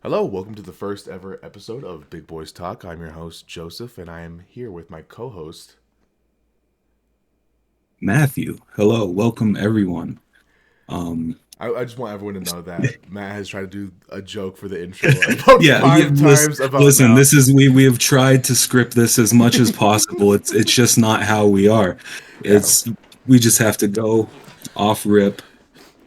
Hello, welcome to the first ever episode of Big Boys Talk. I'm your host, Joseph, and I am here with my co host. Matthew, hello, welcome everyone. Um, I just want everyone to know that Matt has tried to do a joke for the intro about yeah, five times about listen, now. this is we have tried to script this as much as possible. It's just not how we are. Yeah, It's we just have to go off rip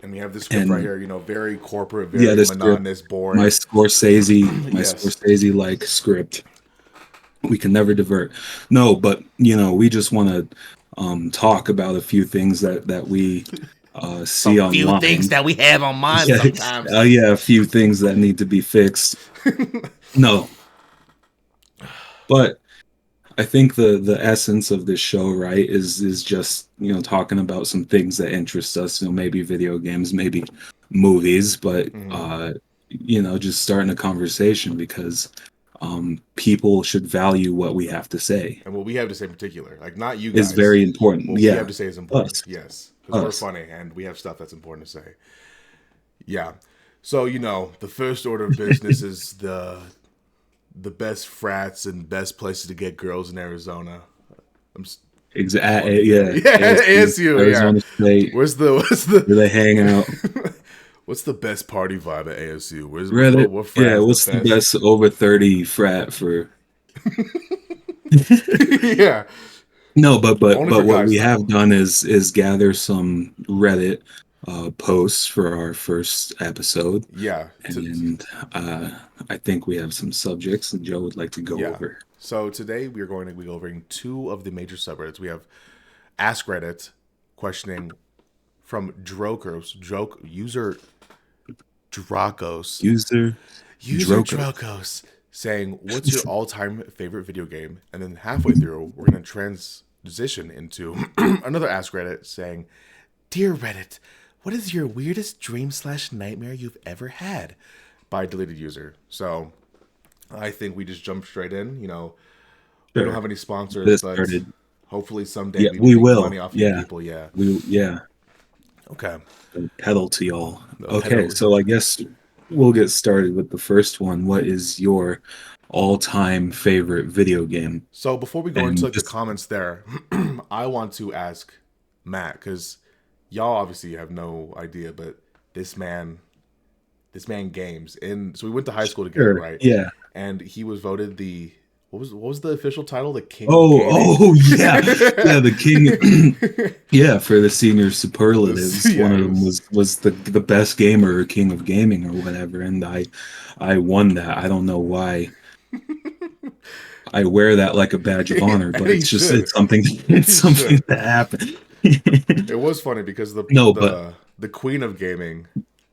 and we have this script right and here, very corporate, yeah, very the script, monotonous, my boring. Scorsese, my Yes. Scorsese like script. We can never divert. No, but we just want to talk about a few things that we see Some few things online. that we have on mind Yeah, sometimes. yeah, a few things that need to be fixed. No, but I think the essence of this show, right, is just talking about some things that interest us. Maybe video games, maybe movies, but Mhm. just starting a conversation because people should value what we have to say. And what we have to say in particular, like not you Is guys, very important. what we have Yeah, to say is important. us, Yes, because we're us. funny and we have stuff that's important to say. Yeah. So, the first order of business is the best frats and best places to get girls in Arizona. Funny. Yeah, Yeah, ASU, ASU, yeah. Arizona State, What's the where they hang out. what's the best party vibe at ASU? Rather, What frat yeah, is the what's the best? best over 30 frat for? Yeah. No, but but Only for but what guys we have though. done is gather some Reddit posts for our first episode, Yeah. and I think we have some subjects that Joe would like to go Yeah. over. So today we are going to be covering two of the major subreddits. We have AskReddit questioning from Drokos, Joke user Dracos, User user Droko. Dracos, saying, "What's your all-time favorite video game?" And then halfway through, we're gonna transition into another AskReddit saying, "Dear Reddit, what is your weirdest dream/nightmare you've ever had?" By a deleted user. So I think we just jump straight in. We don't Sure, have any sponsors, this but started. hopefully someday Yeah, we we make money will. off you Yeah, people. Yeah. yeah. Okay. Pedal to y'all. The Okay, pedal. so I guess we'll get started with the first one. What is your all-time favorite video game? So before we go into And like the just comments there, I want to ask Matt because y'all obviously have no idea, but this man, this man games. And so we went to high school together, sure, right? yeah. And he was voted the what was the official title? The King of Oh, Gaming. yeah, yeah. The king, yeah, for the senior superlatives. One Yeah, of he them was. was the best gamer or king of gaming or whatever, and I won that. I don't know why I wear that like a badge of honor, but He it's just should. it's something it's He something should. that happened. It was funny because the No, but the the Queen of Gaming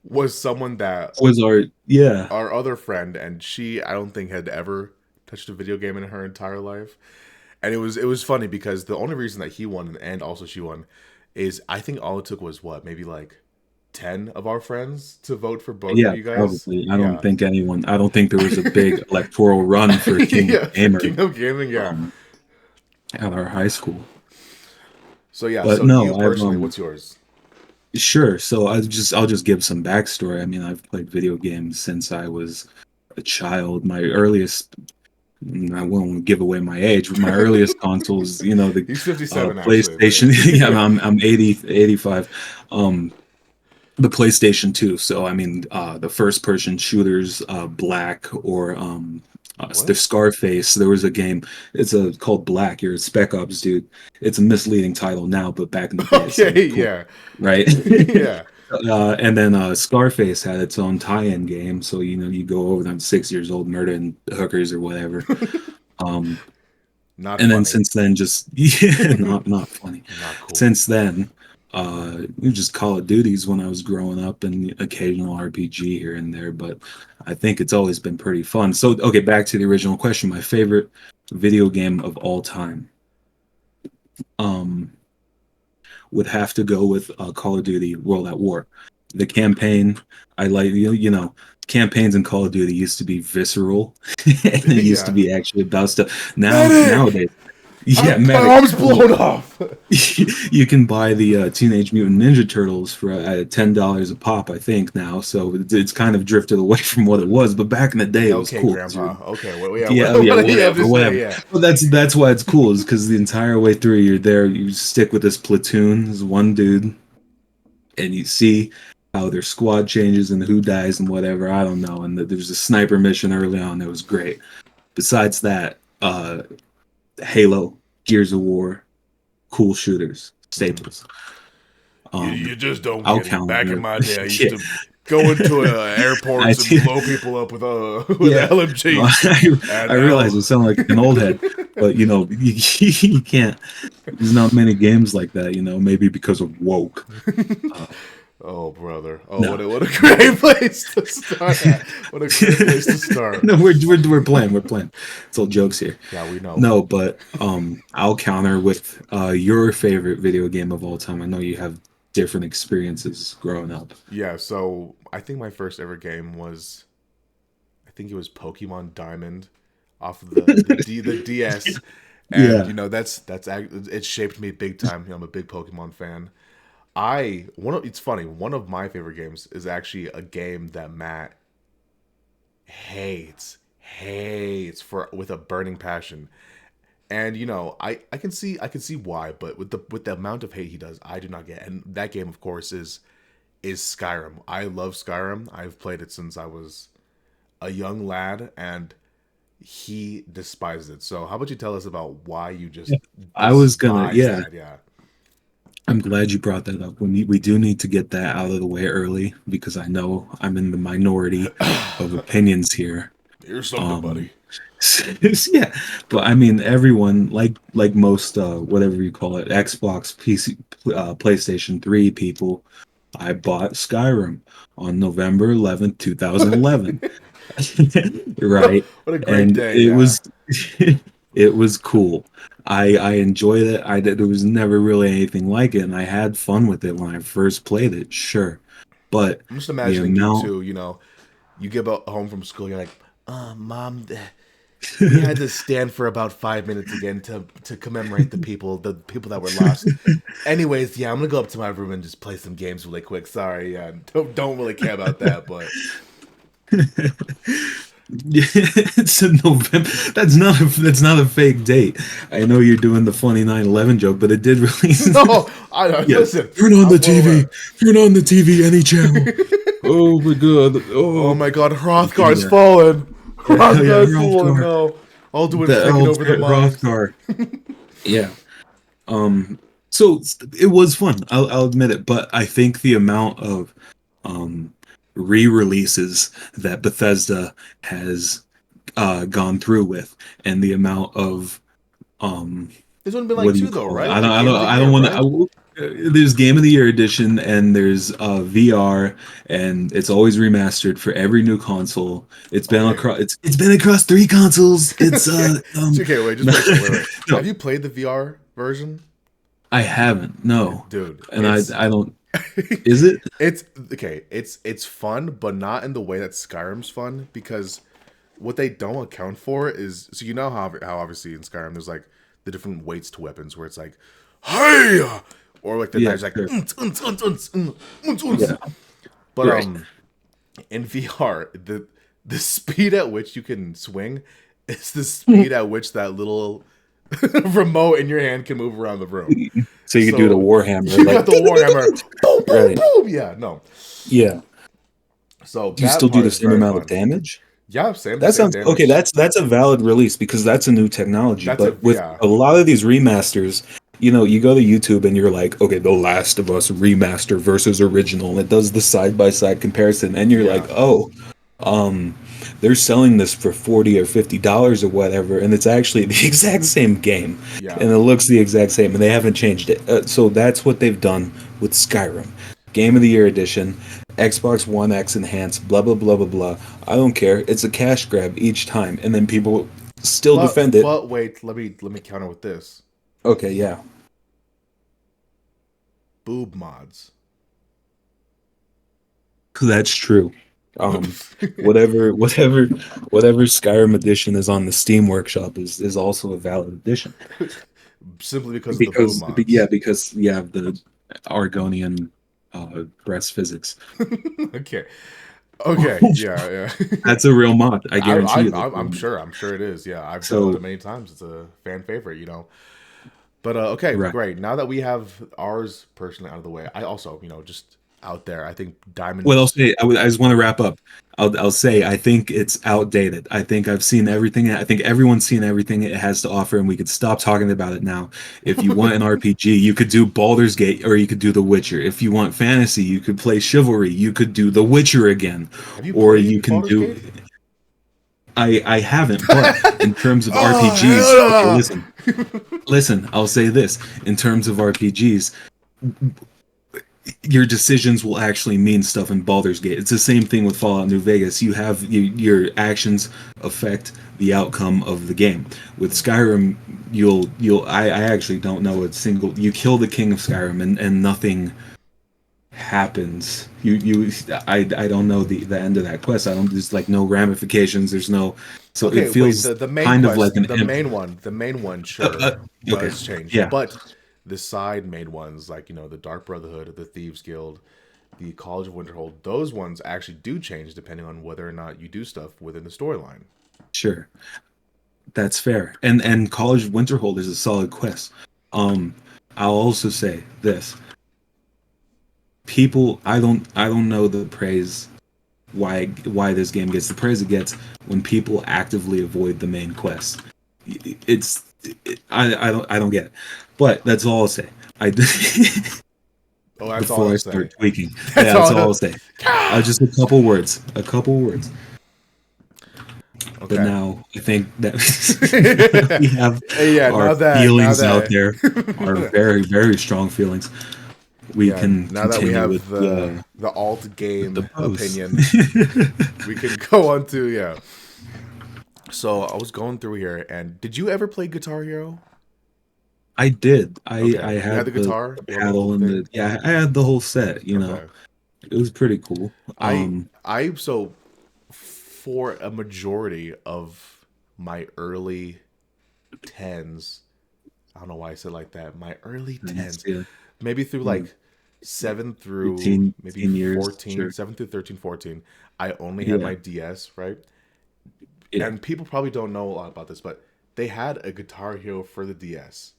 was someone that was our yeah. our other friend, and she I don't think had ever touched a video game in her entire life. And it was funny because the only reason that he won and also she won is I think all it took was what, maybe like 10 of our friends to vote for both of Yeah, you guys. probably. Yeah. I don't think there was a big electoral run for King of Yeah, for Gamer King of Gaming, yeah. um, at our high school. So yeah, But so you no, I've personally, what's yours? sure. So I'll just give some backstory. I mean, I've played video games since I was a child. My earliest, I won't give away my age, but my earliest consoles, the He's 57 actually, PlayStation. Yeah, but I'm 80, 85. Um, the PlayStation 2. So I mean, the first person shooters, Black or the what? Scarface. There was a game. It's a called Black. You're a Spec Ops dude. It's a misleading title now, but back in the day, it sounded Okay, cool, yeah. right? Yeah. And then Scarface had its own tie-in game. So you go over them 6 years old, murdering hookers or whatever. Um, Not and then funny. since then, just yeah, not funny. Not cool. Since then, just Call of Duties when I was growing up, and the occasional RPG here and there. But I think it's always been pretty fun. So, okay, back to the original question. My favorite video game of all time, um, would have to go with Call of Duty World at War. The campaign, I like campaigns in Call of Duty used to be visceral, and it used to Yeah. be actually about stuff. Medic! Nowadays. Yeah, My medic. arm's blown off. You can buy the Teenage Mutant Ninja Turtles for $10 a pop, I think now. So it's kind of drifted away from what it was. But back in the day, it was Okay, cool. 'Cause Grandpa. Okay, well, yeah, yeah, what, yeah, what do you have whatever, to say? whatever. Yeah. Well, that's why it's cool, is because the entire way through you're there, you stick with this platoon, this one dude, and you see how their squad changes and who dies and whatever. I don't know. And there's a sniper mission early on that was great. Besides that, Halo, Gears of War, cool shooters, staples. You just don't I'll get it. count Back in it. my day, I used Yeah, to go into I airports and did. blow people up with with Yeah, no, LMGs. I And realize now, I sound like an old head, but you can't. There's not many games like that, maybe because of woke. Uh, oh brother, no, what a great place to start at. What a great place to start. no, we're playing, It's all jokes here. Yeah, we know. No, but I'll counter with your favorite video game of all time. I know you have different experiences growing up. Yeah, so I think my first ever game was, I think it was Pokemon Diamond, off of the DS, and Yeah, it shaped me big time. I'm a big Pokemon fan. It's funny. One of my favorite games is actually a game that Matt hates for with a burning passion. And I can see why, but with the amount of hate he does, I do not get. And that game, of course, is Skyrim. I love Skyrim. I've played it since I was a young lad, and he despises it. So how about you tell us about why you just I was gonna. despise Yeah, that? Yeah. I'm glad you brought that up. We do need to get that out of the way early because I know I'm in the minority of opinions here. Here's something, Um, buddy. yeah, but I mean, everyone like most whatever you call it, Xbox, PC, PlayStation 3 people. I bought Skyrim on November 11th, 2011. Right, What a great and day. it Yeah. was it was cool. I enjoyed it. There was never really anything like it, and I had fun with it when I first played it. Sure, but I'm just the imagining you amount. too. You get home from school. You're like, Mom, we had to stand for about 5 minutes again to commemorate the people that were lost. Anyways, yeah, I'm gonna go up to my room and just play some games really quick. Sorry, yeah, don't really care about that, but It's a November. That's not a fake date. I know you're doing the funny 9/11 joke, but it did release. no, I Yeah, listen. turn on the I'm well TV. aware. Turn on the TV, any channel. Oh my god. Oh Oh, my God, Hrothgar's yeah. fallen. Yeah, Hrothgar's fallen. Hrothgar. No, all doing The flicking old over the moms. Hrothgar. Yeah. So it was fun. I'll admit it, but I think the amount of um re-releases that Bethesda has gone through with, and the amount of um There's only been like what do you two though, call it? right? Like Game of the I Year, don't want right? to. There's Game of the Year edition, and there's VR, and it's always remastered for every new console. It's been Okay. across. It's been across 3 consoles. It's Okay, wait, just wait, wait. no, Have you played the VR version? I haven't. No, Dude, and I don't. Is it? it's okay. It's fun, but not in the way that Skyrim's fun, because what they don't account for is, so how obviously in Skyrim there's like the different weights to weapons where it's like, hey, or like the Yeah, knife's like sure. "Unts." Yeah, But right. in VR, the speed at which you can swing is the speed at which that little remote in your hand can move around the room. So you can do the So Warhammer, you got like the Warhammer, boom, boom, right. boom. Yeah, no. Yeah. So Do you that still do part the is same very amount of fun. damage? Yeah, same That same sounds okay. damage. That's a valid release because that's a new technology. That's a But with yeah, a lot of these remasters, you go to YouTube and you're like, okay, The Last of Us remaster versus original. And it does the side by side comparison, and you're like, yeah, oh, um, they're selling this for $40 or $50 or whatever, and it's actually the exact same game, yeah. and it looks the exact same, and they haven't changed it. So that's what they've done with Skyrim, Game of the Year edition, Xbox One X enhanced, blah blah blah blah blah. I don't care. It's a cash grab each time, and then people still defend it. But wait, let me counter with this. Okay, yeah, Boob mods. that's true. Whatever Skyrim edition is on the Steam Workshop is also a valid edition. simply because of the boom Because mods. yeah, because you have the Argonian breast physics. Okay. Okay. Yeah. Yeah. That's a real mod. I I, guarantee you I'm, that's I'm a real I'm mod. sure. I'm sure it is. Yeah, I've downloaded it So many times. It's a fan favorite, you know. But okay, right. great. Now that we have ours personally out of the way, I also, just out there, I think What I'll diamonds. say, I just want to wrap up. I'll say I think it's outdated. I think I've seen everything. I think everyone's seen everything it has to offer, and we could stop talking about it now. If you want an RPG, you could do Baldur's Gate, or you could do The Witcher. If you want fantasy, you could play Chivalry. You could do The Witcher again, Have you or you played can Baldur's do. Gate? I haven't, but in terms of RPGs, okay, Oh listen, hell no! listen. I'll say this: in terms of RPGs, your decisions will actually mean stuff in Baldur's Gate. It's the same thing with Fallout New Vegas. Your actions affect the outcome of the game. With Skyrim, I actually don't know a single. You kill the king of Skyrim and nothing happens. I don't know the end of that quest. I don't. There's like no ramifications. There's no. So it Okay, wait. feels The main kind of like quest, an the main one, uh, uh, sure, okay. does change, Yeah, but the side main ones, like the Dark Brotherhood, the Thieves Guild, the College of Winterhold, those ones actually do change depending on whether or not you do stuff within the storyline. sure. That's fair. And College Winterhold is a solid quest. Um, I'll also say this. People I don't know the praise why this game gets the praise it gets when people actively avoid the main quest. It's I don't get it. But that's all I'll say. I Oh, that's all before I'll I say. start tweaking. That's Yeah, that's all all. I'll say. Just a couple words. A couple words. But Okay. now I think that now that we have Yeah. our Now feelings out there, our that. very, very strong feelings, we Yeah. can Now that we continue with have the alt the game post. opinion, we can go on to yeah. So I was going through here, and did you ever play Guitar Hero? I did. I Okay, you had had the the guitar, you had the whole paddle and thing. the yeah, I had the whole set, you know. Okay, It was pretty cool. I I so for a majority of my early tens, I don't know why I said like that. My early Nice, tens, yeah. maybe through Mm, like 7 through 15, maybe 15 years, 14, sure. 7 through 13, 14. I only had Yeah. my DS, right? Yeah. And people probably don't know a lot about this, but they had a Guitar Hero for the DS.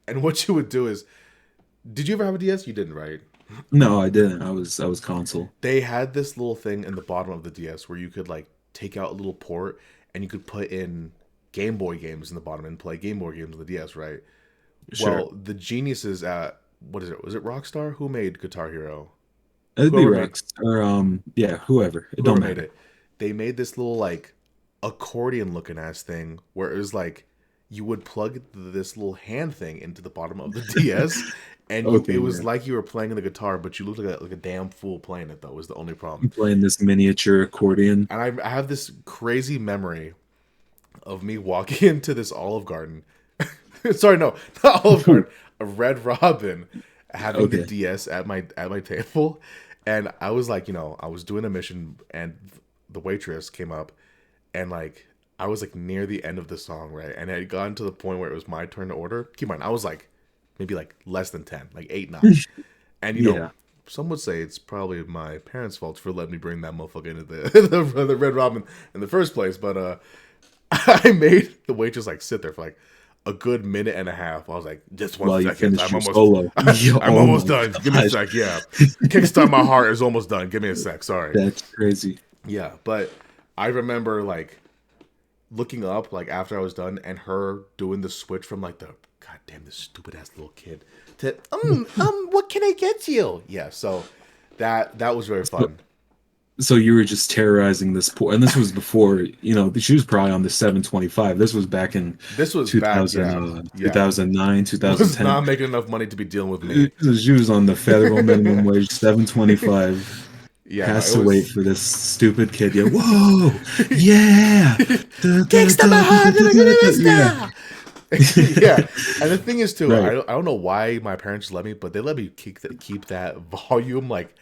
And what you would do is, did you ever have a DS? You didn't, right? No, I didn't. I was console. They had this little thing in the bottom of the DS where you could like take out a little port and you could put in Game Boy games in the bottom and play Game Boy games on the DS, right? Sure. Well, the geniuses at what is it? Was it Rockstar? Who made Guitar Hero? It'd be Whoever made Rex or yeah, whoever. It don't whoever made matter. it, they made this little like accordion looking ass thing where it was like you would plug this little hand thing into the bottom of the DS, and it Okay, was yeah. like you were playing the guitar, but you looked like a damn fool playing it though. Was the only problem. I'm playing this miniature accordion. And I have this crazy memory of me walking into this Olive Garden. Sorry, no, not Olive Garden. A Red Robin having the Okay. DS at my table, and I was like, I was doing a mission, and the waitress came up, and like I was like near the end of the song, right, and it had gotten to the point where it was my turn to order. Keep in mind, I was like maybe like less than 10, like 8, 9, and Yeah. some would say it's probably my parents' fault for letting me bring that motherfucker into the Red Robin in the first place. But I made the waitress like sit there for like a good minute and a half. I was like, just one While you second, finished your solo. Yeah, I'm oh almost my done. Give me a gosh. sec. Yeah, kickstart my heart is almost done. Give me a sec. Sorry. That's crazy. Yeah, but I remember like looking up like after I was done and her doing the switch from like the god damn this stupid ass little kid to what can I get you? Yeah, so that was very So, fun. so you were just terrorizing this poor, and this was before, she was probably on the 725. This was back in This was back, 2000, yeah, yeah. 2009, Was 2010. not making enough money to be dealing with me. She was on the federal minimum wage, 725. Yeah, no, Has it to wait was for this stupid kid. Yeah, whoa, yeah, kickstart my heart and yeah, I yeah, and the thing is too, right. I don't know why my parents let me, but they let me keep that volume like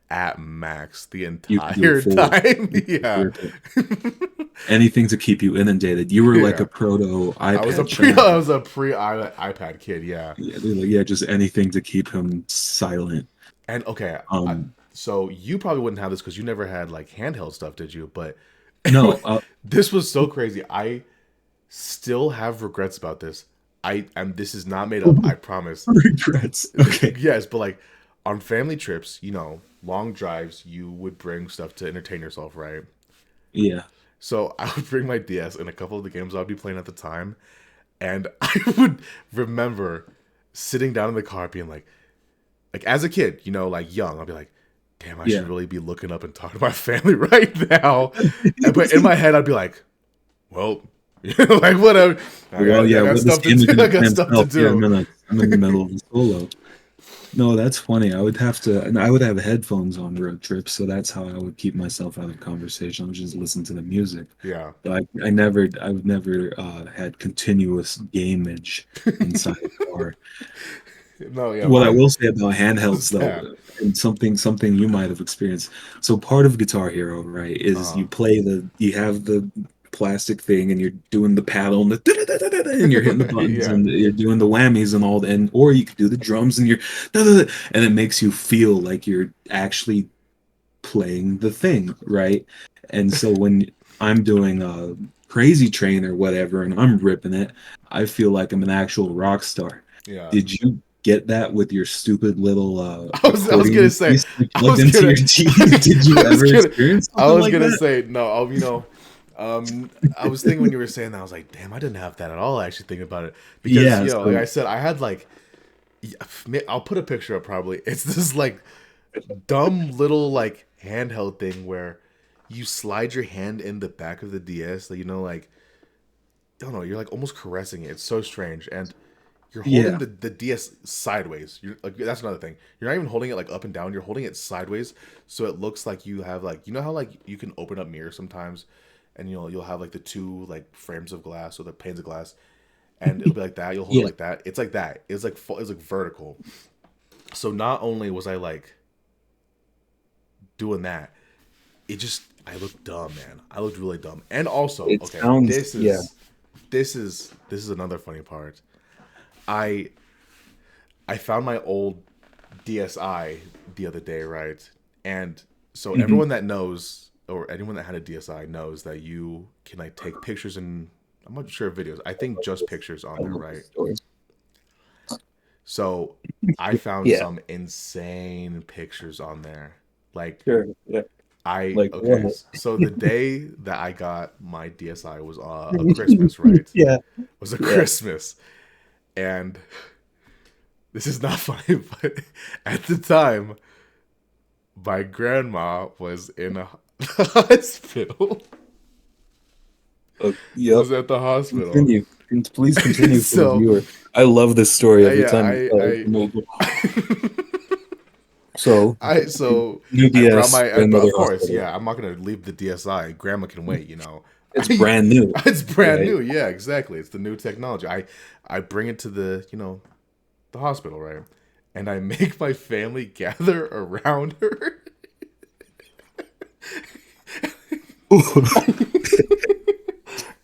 at max the You could do it entire full. time. You could Yeah. rip it. Anything to keep you inundated. You were like Yeah. a proto I was a iPad pre child. I was a pre iPad kid, yeah. Yeah, they're like, yeah, just anything to keep him silent. And okay, Um, so you probably wouldn't have this because you never had like handheld stuff, did you? But no, this was so crazy. I still have regrets about this. I am. This is not made up. I promise. regrets. Okay. Yes, but like on family trips, long drives, you would bring stuff to entertain yourself, right? Yeah. So I would bring my DS and a couple of the games I'd be playing at the time, and I would remember sitting down in the car being like as a kid, like young, I'll be like, damn, I should Yeah. really be looking up and talking to my family right now. But in my head, I'd be like, well, like whatever. Well, yeah, I got with this stuff to do. immigrant I got stuff to himself, yeah, do. I'm in the middle of the solo. No, that's funny. And I would have headphones on road trips, so that's how I would keep myself out of conversation. I would just listen to the music. Yeah. But I've never had continuous gameage inside a car. No, yeah, What I mine will say about was handhelds, bad. though, and something you might have experienced. So part of Guitar Hero, right, is Uh, you have the plastic thing, and you're doing the paddle and and you're hitting the buttons yeah, and you're doing the whammies and all, and or you could do the drums and and it makes you feel like you're actually playing the thing, right? And so when I'm doing a Crazy Train or whatever, and I'm ripping it, I feel like I'm an actual rock star. yeah. Did you get that with your stupid little I was gonna accordion say, piece you I plugged was into gonna, your TV? Did you I was ever gonna, experience I something was like gonna that? say no. I was thinking when you were saying that, I was like, damn, I didn't have that at all. Actually, thinking about it because Yeah, like I so said, I had like, I'll put a picture up probably. It's this like dumb little like handheld thing where you slide your hand in the back of the DS, like like I don't know, you're like almost caressing it. It's so strange, and you're holding yeah, the DS sideways. You're like that's another thing. You're not even holding it like up and down. You're holding it sideways, so it looks like you have like how like you can open up mirrors sometimes, and you'll have like the two like frames of glass or the panes of glass, and it'll be like that. You'll hold it yeah, like that. It's like that. It's like vertical. So not only was I like doing that, it just I looked dumb, man. I looked really dumb. And also, it okay, sounds this yeah. is this is another funny part. I I found my old DSi the other day, right? And so Mhm. everyone that knows or anyone that had a DSi knows that you can like take pictures and I'm not sure videos. I think just pictures on I there, love the right? story. So I found Yeah, some insane pictures on there. Like sure. Yeah, I like okay, what? so the day that I got my DSi was a Christmas, right? Yeah, Was a yeah. Christmas, and this is not funny, but at the time, my grandma was in a hospital. Yep. Was at the hospital. Continue. Please continue for the So viewer. I love this story every yeah, time you tell it. So, so new I brought DS, my grandmother of course, hospital. yeah. I'm not gonna leave the DSi. Grandma can wait, It's brand new, It's brand right? new. Yeah, exactly. It's the new technology. I bring it to the the hospital, right? And I make my family gather around her.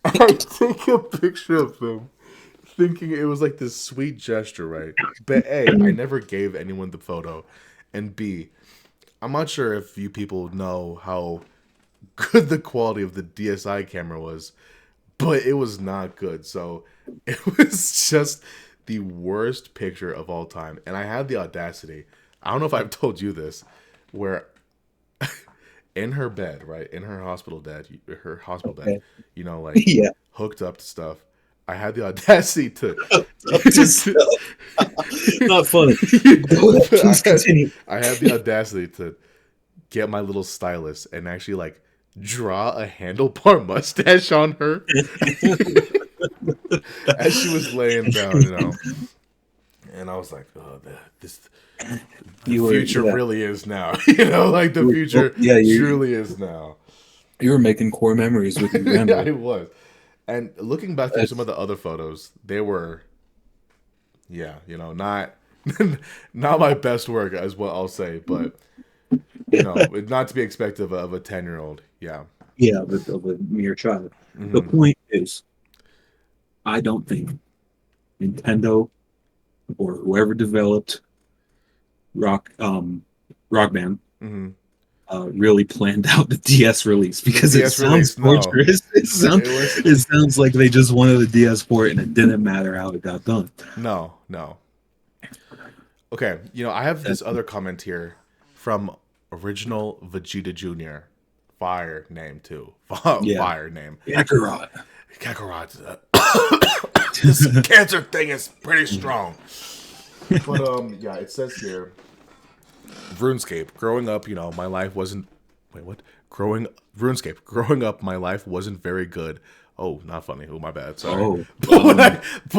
I take a picture of them, thinking it was like this sweet gesture, right? But A, I never gave anyone the photo, and B, I'm not sure if you people know how good the quality of the DSi camera was, but it was not good. So it was just the worst picture of all time. And I had the audacity. I don't know if I've told you this, where in her bed, right, in her hospital bed, Okay. like Yeah. hooked up to stuff. I had the audacity to, Just not funny. Go ahead. I Please had continue. I had the audacity to get my little stylus and actually like draw a handlebar mustache on her as she was laying down, And I was like, oh, the You were, future yeah. really is now, like the You were, oh, future yeah. truly is now. You were making core memories with your grandmother. I was. And looking back through some of That's the other photos, they were, yeah, not not my best work, as what I'll say, but not to be expected of a 10-year-old. Yeah. Yeah, of a mere child. The Hmm. point is, I don't think Nintendo or whoever developed Rock Band Hmm. really planned out the DS release The because it DS sounds release, no, torturous. it was It sounds like they just wanted a DS port and it didn't matter how it got done. no, no. Okay, I have That, this other comment here from original Vegeta Jr. Fire name too. yeah, Fire name. Kakarot. Kakarot. This cancer thing is pretty strong. But yeah, it says here, RuneScape. Growing up, my life wasn't. Wait, what? RuneScape. Growing up, my life wasn't very good. Oh, not funny. Oh, my bad. Sorry. Oh, But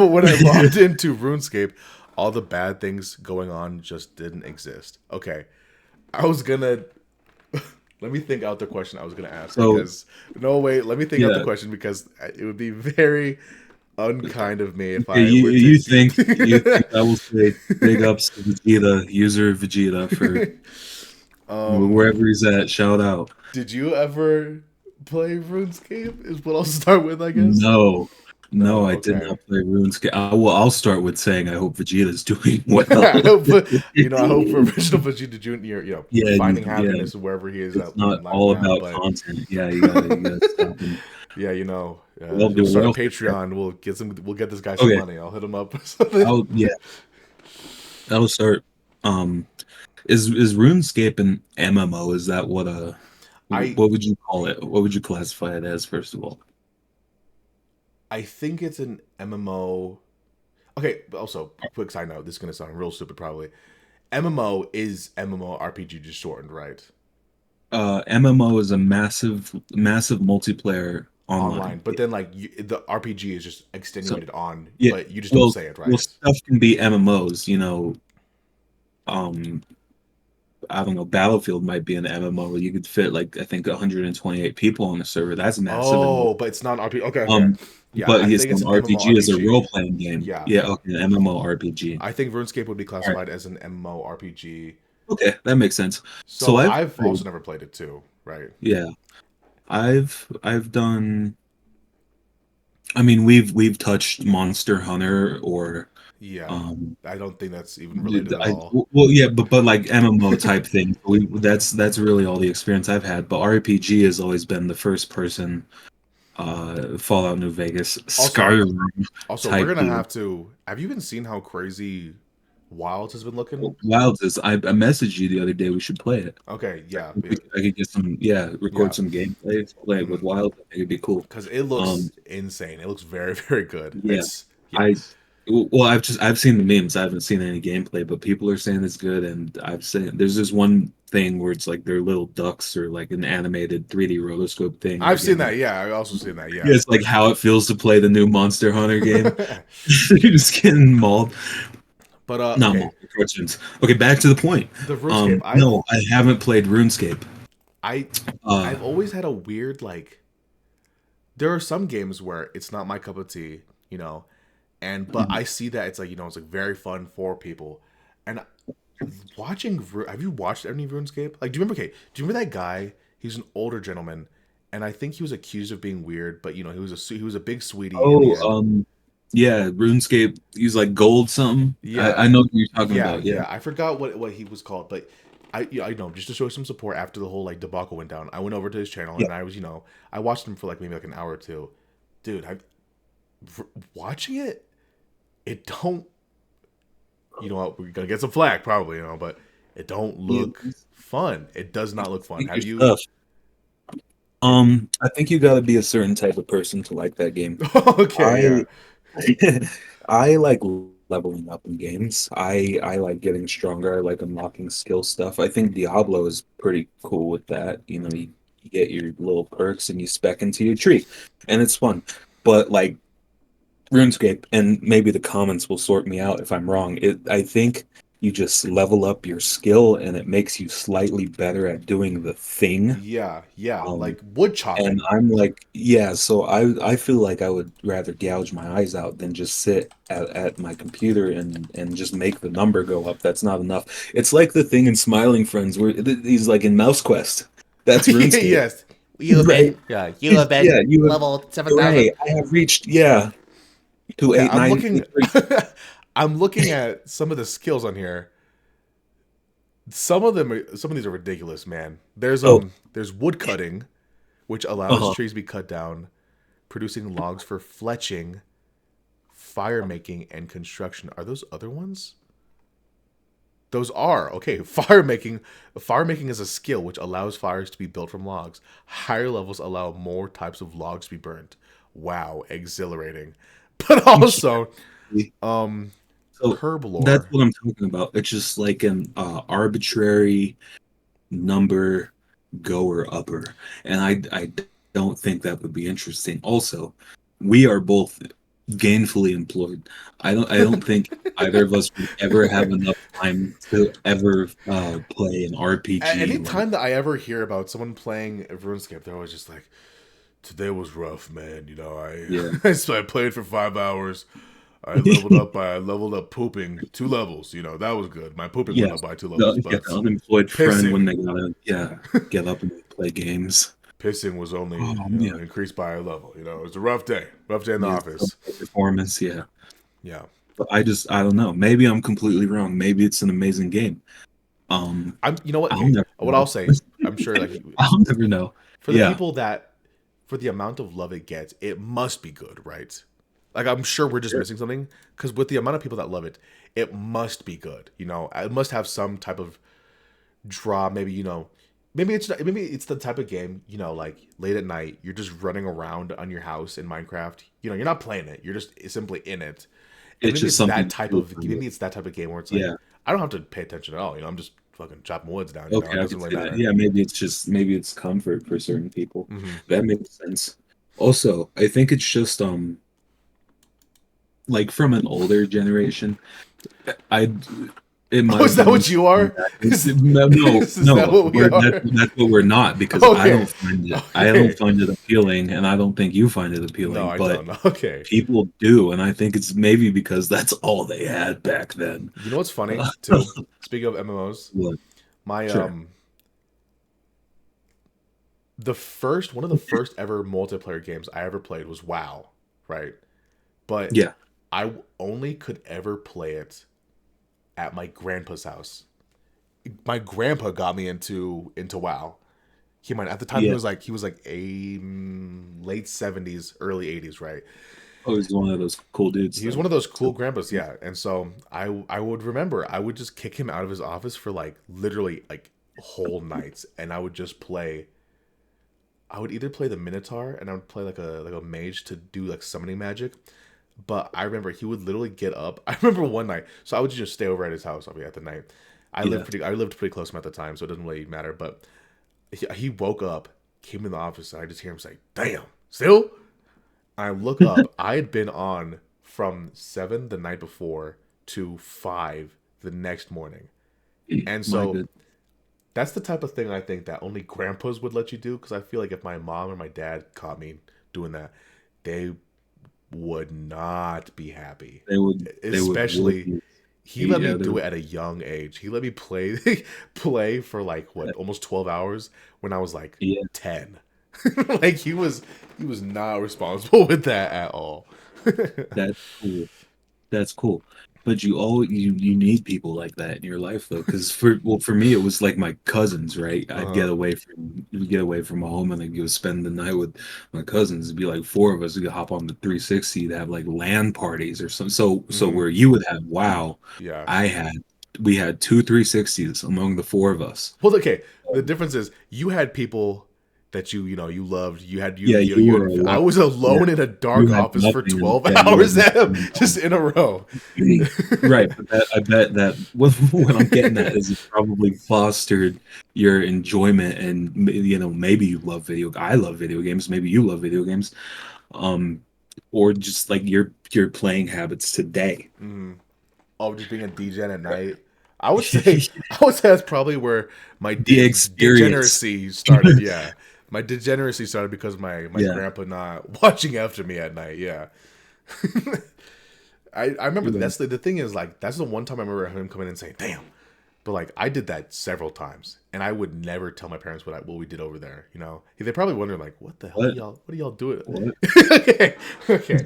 when I logged into RuneScape, all the bad things going on just didn't exist. Okay, I was gonna let me think out the question I was gonna ask so because no wait, let me think out the yeah. question because it would be very unkind of me if Yeah, I were to. you think I will say big ups to Vegeta, user Vegeta for um, wherever he's at. Shout out. did you ever play RuneScape? Is what I'll start with, I guess. No, No, no, I did okay. not play RuneScape. I'll start with saying I hope Vegeta's doing well. I hope I hope for original Vegeta Junior, Yeah, finding yeah. happiness wherever he is It's in not life all now. about But content. Yeah, you gotta stop and yeah, do he'll a start a welfare check. Patreon. We'll get this guy some Okay, money. I'll hit him up or something. I'll start. Um, is RuneScape an MMO? Is that I what would you call it? What would you classify it as, first of all? I think it's an MMO. Okay, but also quick side note. This is gonna sound real stupid, probably. MMO is MMORPG just shortened, right? MMO is a massive multiplayer Online, online. but then like the RPG is just So extenuated on, yeah, but you just don't well, say it, well, right? stuff can be MMOs. Um, I don't know. Battlefield might be an MMO. You could fit like I think 128 people on the server. That's massive. And Oh, but it's not RPG. Okay, okay. um, Yeah, but I yes, think it's an an RPG is a role MMORPG. playing game. Yeah, Yeah, okay, an MMORPG. I think RuneScape would be All right, classified as an MMORPG. okay, that makes sense. So So I've I've played, also never played it too, right? yeah, I've done. I mean, we've touched Monster Hunter or Yeah, um I don't think that's even related at all. well, yeah, but like MMO type thing. That's really all the experience I've had. But RPG has always been the first person, Fallout New Vegas, Also, Skyrim we're type gonna deal. have to. Have you even seen how crazy Wilds has been looking? Wilds is. I messaged you the other day. We should play it. Okay, yeah, I could get some, yeah, record yeah, some gameplay, play it with Wild. I think it'd be cool. because it looks Um, insane. It looks very, very good. yeah, It's yeah. I well, I've seen the memes. I haven't seen any gameplay, but people are saying it's good, and I've seen there's this one thing where it's like they're little ducks or like an animated 3D rotoscope thing, and they're I've seen getting that. Yeah, I've also seen that. yeah, Yeah. it's like how it feels to play the new Monster Hunter game. You're just getting mauled, But not okay, mauled, cartoons. Okay, back to the point. the RuneScape. No, I haven't played RuneScape. I Uh, I've always had a weird like. There are some games where it's not my cup of tea, and but I see that it's like it's like very fun for people, and have you watched any RuneScape? Like, do you remember? Okay, do you remember that guy? He was an older gentleman, and I think he was accused of being weird, but he was a big sweetie in the oh, end. yeah, RuneScape. Use like gold something. I Yeah, know what you're talking yeah, about. Yeah, yeah. I forgot what he was called, but I know just to show some support after the whole like debacle went down. I went over to his channel yeah. and I was I watched him for like maybe like an hour or two. Dude, I watching it. It don't. You know what? We're gonna get some flack probably, but it don't Yeah, look fun. It does not look fun. think your Have you? stuff. I think you got to be a certain type of person to like that game. Okay, yeah. I I like leveling up in games. I like getting stronger. I like unlocking skill stuff. I think Diablo is pretty cool with that. You get your little perks and you spec into your tree, and it's fun. But like RuneScape, and maybe the comments will sort me out if I'm wrong. I think you just level up your skill and it makes you slightly better at doing the thing. Yeah, yeah, Um, like wood and chopping. I'm like, yeah, so I feel like I would rather gouge my eyes out than just sit at my computer and just make the number go up. That's not enough. It's like the thing in Smiling Friends where he's like in Mouse Quest. That's RuneScape, Yes. You have been, right? yeah, you have Yeah, been you have, level 7,000. hooray, I have reached, yeah, Okay, 28983. I'm looking at some of the skills on here. Some of these are ridiculous, man. Oh, There's wood cutting, which allows uh-huh. trees to be cut down, producing logs for fletching, fire making, and construction. Are those other ones? Those are okay. Fire making is a skill which allows fires to be built from logs. Higher levels allow more types of logs to be burnt. Wow, exhilarating. But also, um, So herb that's lore. what I'm talking about. It's just like an arbitrary number goer upper, and I don't think that would be interesting. Also, we are both gainfully employed. I don't think either of us would ever have enough time to ever play an RPG Any like time that I ever hear about someone playing RuneScape, they're always just like, "Today was rough, man. You know, yeah. I played for 5 hours. I leveled up pooping 2 levels. You know, that was good. My pooping went Yes, up by 2 levels, yeah, but the unemployed friend when pissing, they gotta get up and play games. pissing was only Yeah, increased by a level. You know, it was a rough day in the yeah, office. performance, yeah. Yeah, But I don't know. Maybe I'm completely wrong. Maybe it's an amazing game. I'm. You know what? I'll Okay, never what I'll know. say, I'm sure like I'll never know. for the Yeah, people that for the amount of love it gets, it must be good, right? Like I'm sure we're just sure. missing something because with the amount of people that love it, it must be good. You know, it must have some type of draw. Maybe maybe it's the type of game like late at night you're just running around on your house in Minecraft. You know, you're not playing it. You're just simply in it, and It's just something to do for you. maybe it's that type of game where it's like Yeah. I don't have to pay attention at all. You know, I'm just fucking chopping woods down. You know, it Okay, I doesn't could really see that. matter. Yeah, maybe it's comfort for certain people. Hmm. That makes sense. Also, I think it's just like from an older generation. I it might Oh, have is that been what me. you are? Is No, no, is that no. what we are? That's what we're not because Okay, I don't okay. find it appealing, and I don't think you find it No, appealing. I But don't. Okay. people do, and I think it's maybe because that's all they had back then. You know what's funny too? Speaking of MMOs, What? my Sure. the first one of the first ever multiplayer games I ever played was WoW, right? But Yeah. I only could ever play it at my grandpa's house. My grandpa got me into WoW. He might at the time Yeah. he was like a late 70s, early 80s, right? Oh, he's one of those cool dudes, He was though. one of those So, cool grandpas, yeah. And so I would remember I would just kick him out of his office for like literally like whole nights, and I would just play. I would either play the Minotaur and I would play like a mage to do like summoning magic. But I remember he would literally get up. I remember one night, so I would just stay over at his house. At the night. yeah. I lived pretty close to him at the time, so it doesn't really matter. But he woke up, came in the office, and I just hear him say, "Damn, still." I look up. I had been on from 7 the night before to 5 the next morning, and My so good. that's the type of thing I think that only grandpas would let you do. Because I feel like if my mom or my dad caught me doing that, they would not be happy. They would whoop Especially you. he let me Yeah, do it at a young age. He let me play play for like what almost 12 hours when I was like yeah. 10. Like he was not responsible with that at all. That's cool. That's cool. But you need people like that in your life though, because for me it was like my cousins, right? I'd Uh-huh. get away from home and I'd go spend the night with my cousins. It'd be like four of us. We could hop on the 360 to have like LAN parties or something. So Hmm. where you would have WoW, Yeah. I had we had two 360s among the four of us. Well, okay. The difference is you had people that you loved. You had Yeah, you you were had, I alone. was Yeah, alone in a you dark had office for nothing, and 12 yeah, you had hours nothing. just in a row. Right, but I bet that what I'm getting at is it probably fostered your enjoyment, and maybe you love I love video games, maybe you love video games, um, or just like your playing habits today. Mm. Oh, just being a DJ at night. I would say I would say that's probably where my The experience. degeneracy started. Yeah, my degeneracy started because my Yeah. grandpa not watching after me at night. Yeah, I remember Yeah. that's the thing is like that's the one time I remember him coming in and saying, "Damn." But like I did that several times, and I would never tell my parents what we did over there. You know, they probably wonder like, "What the hell What? what are y'all doing?" What? Okay, okay.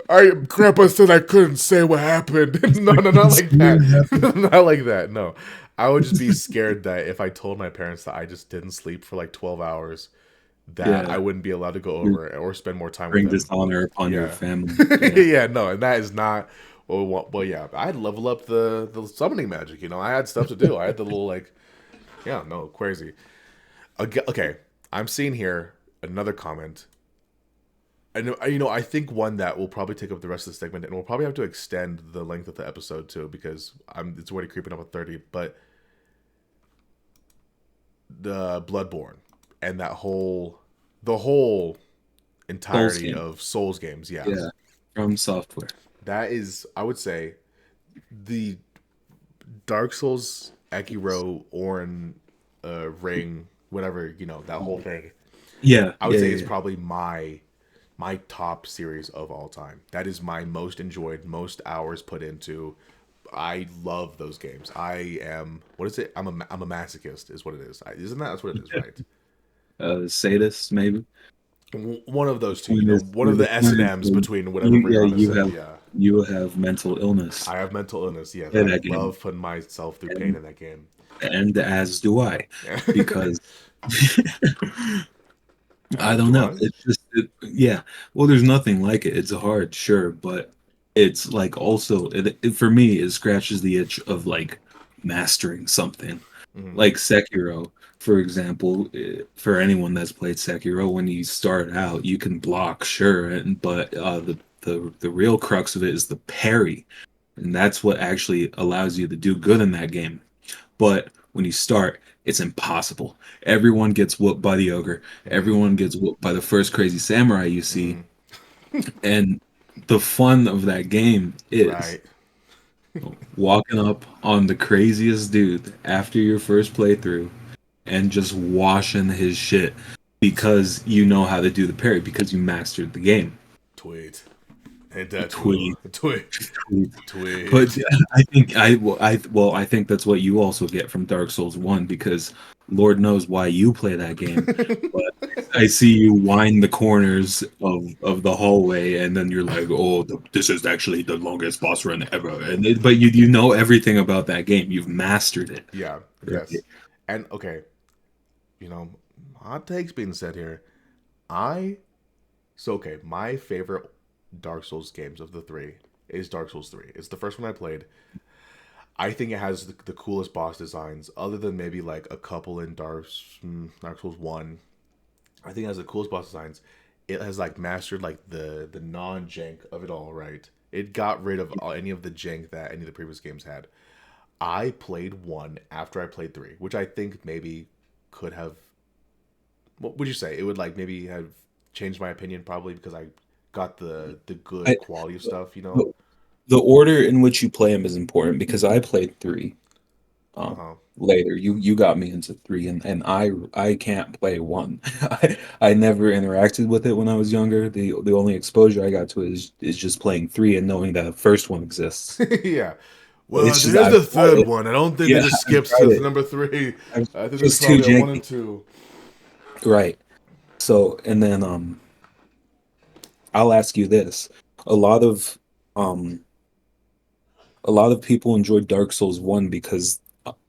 I Grandpa said I couldn't say what happened. No, no, not like that. Not like that. No, I would just be scared that if I told my parents that I just didn't sleep for like 12 hours, that I Yeah. wouldn't be allowed to go over or spend more time with Bring them. dishonor upon your Yeah, family. Yeah. yeah, no, and that is not. Well, yeah, I had to level up the summoning magic. You know, I had stuff to do. I had the little like, yeah, no, crazy. Okay, I'm seeing here another comment. I know, I think one that will probably take up the rest of the segment, and we'll probably have to extend the length of the episode too because it's already creeping up at 30. But the Bloodborne and the whole Souls entirety game. of Souls games, yeah, Yeah. From software. that is, I would say, the Dark Souls, Ekiro, Orin, Ring, whatever that whole thing. Yeah. I would Yeah. say is Yeah. probably my top series of all time. That is my most enjoyed, most hours put into. I love those games. I am what is it? I'm a masochist, is what it is. Isn't that's what it is, right? Sadist, maybe. One of those two. Point is, One of the S and M's between whatever yeah, Brianna said. Yeah, you have mental illness. I have mental illness. Yes, Play I that game, love putting myself through pain and in that game. as do I, Yeah. because I As don't do know. I. It's just yeah. Well, there's nothing like it. It's hard, sure, but it's like also for me it scratches the itch of like mastering something. Mm-hmm. Like Sekiro, for example, for anyone that's played Sekiro, when you start out, you can block, sure, but the real crux of it is the parry, and that's what actually allows you to do good in that game. But when you start, it's impossible. Everyone gets whooped by the ogre. Mm-hmm. Everyone gets whooped by the first crazy samurai you see, Mm-hmm. and the fun of that game is Right. walking up on the craziest dude after your first playthrough and just washing his shit because you know how to do the parry because you mastered the game. Tweet. Ain't that true? Tweet, Tweet. tweet. But Tweet. I think that's what you also get from Dark Souls 1 because Lord knows why you play that game. But I see you wind the corners of the hallway and then you're like, "Oh, this is actually the longest boss run ever." But you know everything about that game. You've mastered it. Yeah. Right? Yes. And okay, you know, hot takes being said here. I okay. My favorite Dark Souls games of the three is Dark Souls 3. It's the first one I played. I think it has the coolest boss designs, other than maybe like a couple in Dark Souls 1. I think it has the coolest boss designs. It has like mastered like the non jank of it all. Right, it got rid of any of the jank that any of the previous games had. I played one after I played three, which I think maybe could have. What would you say? It would like maybe have changed my opinion probably because I got the good I, quality of stuff. You know. the the order in which you play them is important because I played 3 Uh um, huh. later. You got me into 3, and I can't play 1. I never interacted with it when I was younger. The only exposure I got to it is just playing 3 and knowing that the first one exists. Yeah. Well, It's just there's I've the tried third it. one. I don't think Yeah, that it I've skips tried to it. number three. I'm I think there's just too probably a one and janky. two. Right. So, and then I'll ask you this. A lot of um a lot of people enjoy Dark Souls 1 because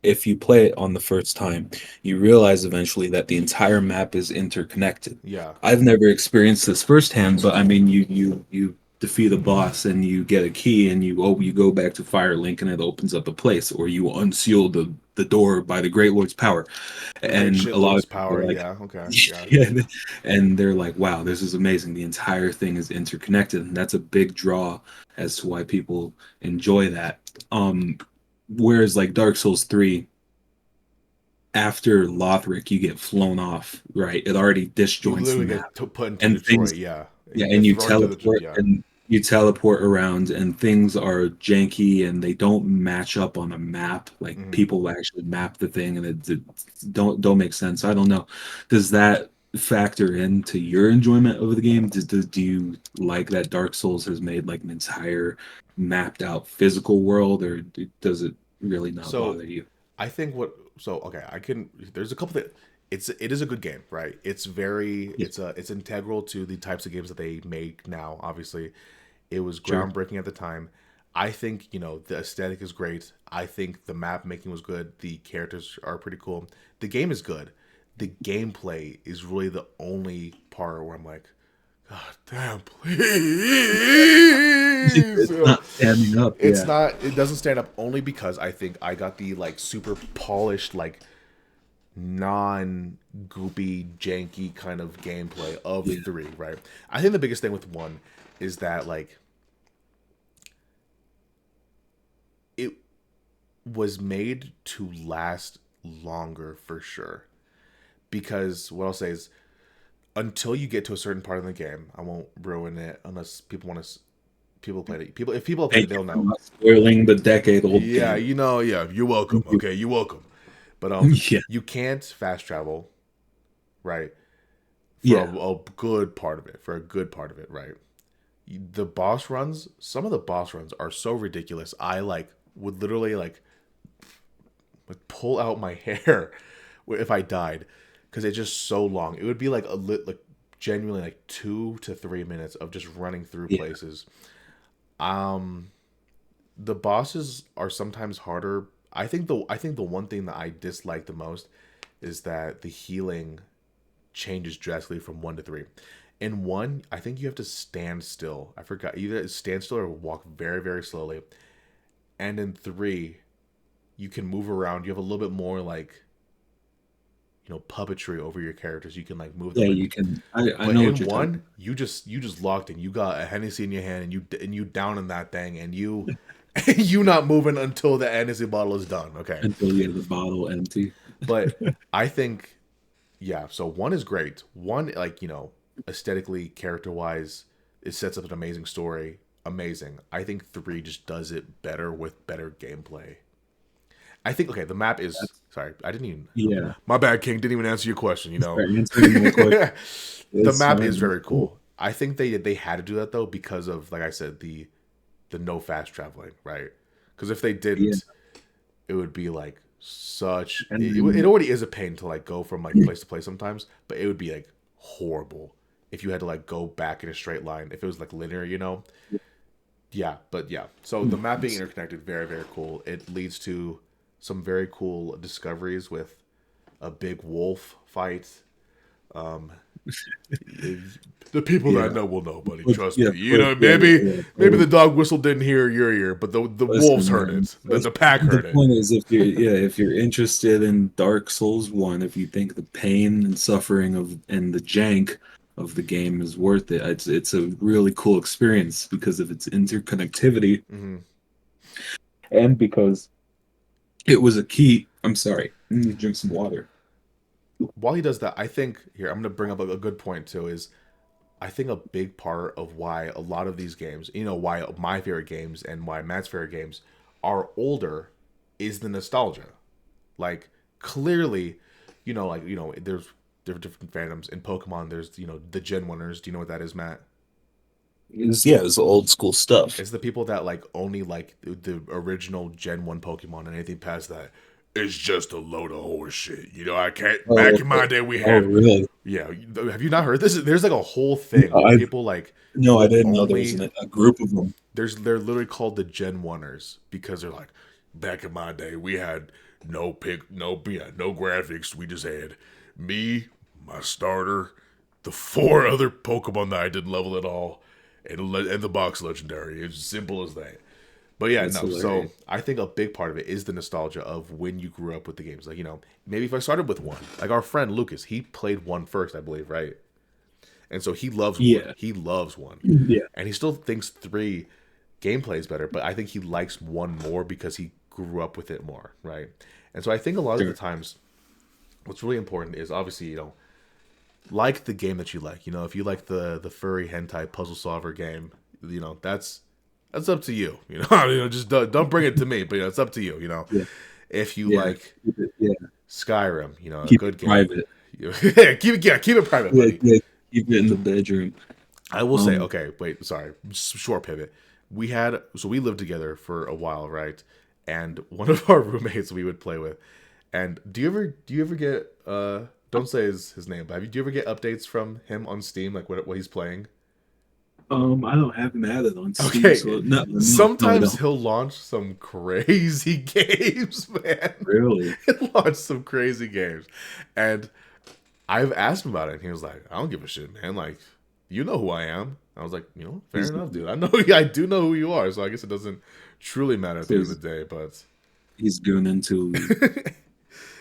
if you play it on the first time, you realize eventually that the entire map is interconnected. Yeah. I've never experienced this firsthand, but I mean, you defeat a boss and you get a key and you go back to Firelink and it opens up a place, or you unseal the door by the Great Lord's power, Great and a lot shitlord's of people power. are like, Yeah. Okay. Yeah. yeah, and they're like, wow, this is amazing. The entire thing is interconnected, and that's a big draw as to why people enjoy that. Whereas like Dark Souls 3, after Lothric, you get flown off, right? It already You disjoints the literally map get put into and Detroit. things, Yeah. yeah, You and get you thrown into the teleport, yeah. and you teleport around and things are janky and they don't match up on a map. Like Hmm. people actually map the thing and it don't make sense. I don't know. Does that factor into your enjoyment of the game? Do you like that Dark Souls has made like an entire mapped out physical world, or does it really not So bother you? I think what so okay, I can there's a couple that it is a good game, right? It's very Yeah, it's integral to the types of games that they make now, obviously. It was sure. groundbreaking at the time. I think, the aesthetic is great. I think the map making was good. The characters are pretty cool. The game is good. The gameplay is really the only part where I'm like, God damn, please. It's not standing up. It's Yeah. not. It doesn't stand up only because I think I got the like super polished, like non goopy, janky kind of gameplay of Yeah. three. Right. I think the biggest thing with one is that like it was made to last longer for sure. Because what I'll say is, until you get to a certain part of the game, I won't ruin it unless people want to. People played it. People, if people have played it, Thank you they'll for know. not spoiling the decade-old Yeah, game. yeah. You're welcome. Thank you. Okay, you're welcome. But Yeah. you can't fast travel, right? For Yeah. a good part of it. For a good part of it, right? The boss runs. Some of the boss runs are so ridiculous. I like would literally like pull out my hair if I died because it's just so long. It would be like like genuinely like 2 to 3 minutes of just running through Yeah. places. Um, the bosses are sometimes harder. I think the one thing that I dislike the most is that the healing changes drastically from 1 to 3. In one, I think you have to stand still. I forgot either stand still or walk very very slowly. And in three, you can move around. You have a little bit more like puppetry over your characters. You can like move Yeah, them you and can. I but know what in you're talking one, you just locked in. You got a Hennessy in your hand and you down in that thing and you you not moving until the Hennessy bottle is done. Okay, until you have the bottle empty. but I think yeah. So one is great. One like aesthetically, character wise, it sets up an amazing story. Amazing. I think three just does it better with better gameplay. I think okay. The map is That's sorry. I didn't even. yeah. My bad, King. Didn't even answer your question. Start answering my question. The It's map fine. is very Cool. cool. I think they had to do that though because of like I said the no fast traveling, right? Because if they Yeah, didn't, it would be like such. and It then already is a pain to like go from like place to place sometimes, but it would be like horrible if you had to like go back in a straight line. If it was like linear. Yeah, but yeah. So the map being interconnected, very very cool. It leads to some very cool discoveries with a big wolf fight. Um, the people that yeah, know will know, buddy. but Trust yeah, me. You but know, yeah, maybe yeah. maybe the dog whistle didn't hear your ear, but the wolves Listen, heard man. it. The pack The heard it. point is, if you're interested in Dark Souls One, if you think the pain and suffering of and the jank of the game is worth it, it's a really cool experience because of its interconnectivity Hmm. and because it was a key. I'm sorry. Let me drink some water. While he does that, I think here I'm going to bring up a good point too. Is I think a big part of why a lot of these games, why my favorite games and why Matt's favorite games are older, is the nostalgia. Like clearly, there's different fandoms in Pokemon. There's the Gen Oneers. Do you know what that is, Matt? It's old school stuff. It's the people that like only like the original Gen One Pokemon, and anything past that is just a load of horse shit. I can't. Oh, Back in my day, we oh, had really? yeah. Have you not heard this? There's like a whole thing No, where people like no, I will didn't know there was only a group of them. they're literally called the Gen Oneers because they're like back in my day we had no pic no yeah, no graphics. We just had me, my starter, the four other Pokemon that I didn't level at all, and the box legendary. It's simple as that. But yeah, That's no. So hilarious. I think a big part of it is the nostalgia of when you grew up with the games. Like maybe if I started with one, like our friend Lucas, he played one first, I believe, right? And so he loves one. Yeah, He loves one, yeah, and he still thinks three gameplay is better. But I think he likes one more because he grew up with it more, right? And so I think a lot of the sure. times, what's really important is obviously like the game that you like. If you like the furry hentai puzzle solver game, that's up to you. Just don't bring it to me. But it's up to you. Yeah. If you Yeah. like Yeah. Skyrim, a Keep good it game. private. Keep it private, Yeah, buddy. yeah. Keep it in the bedroom. I will say, okay, wait, sorry, short pivot. We lived together for a while, right? And one of our roommates we would play with. And do you ever get don't say his name, but do you ever get updates from him on Steam, like what he's playing? I don't have him added on Steam, Okay, so no, I sometimes don't. he'll launch some crazy games, man. Really? He'll launch some crazy games, and I've asked him about it, and he was like, "I don't give a shit, man. Like, you know who I am." I was like, fair He's enough, dude. I do know who you are, so I guess it doesn't truly matter at the end of the day. But he's going into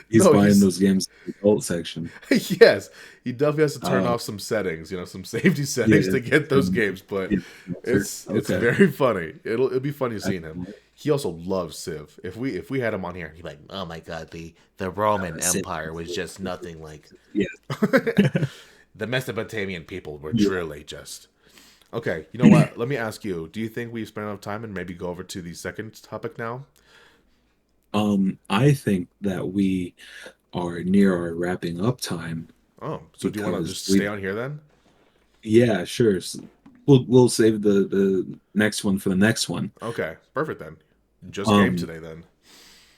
he's no, buying those games in the adult section. yes, he definitely has to turn Uh, off some settings, some safety settings yeah, to get those games. But yeah, it's okay. very funny. It'll be funny seeing him. He also loves Civ. If we had him on here, he'd be like, "Oh my god, the Roman Civ. Empire was just nothing like Yeah. the Mesopotamian people were truly just." Okay, you know what? Let me ask you: do you think we've spent enough time and maybe go over to the second topic now? I think that we are near our wrapping up time Oh, so do you want to because just stay on here then? yeah, sure. We'll save the next one for the next one. Okay, perfect then. Just game Um, today then.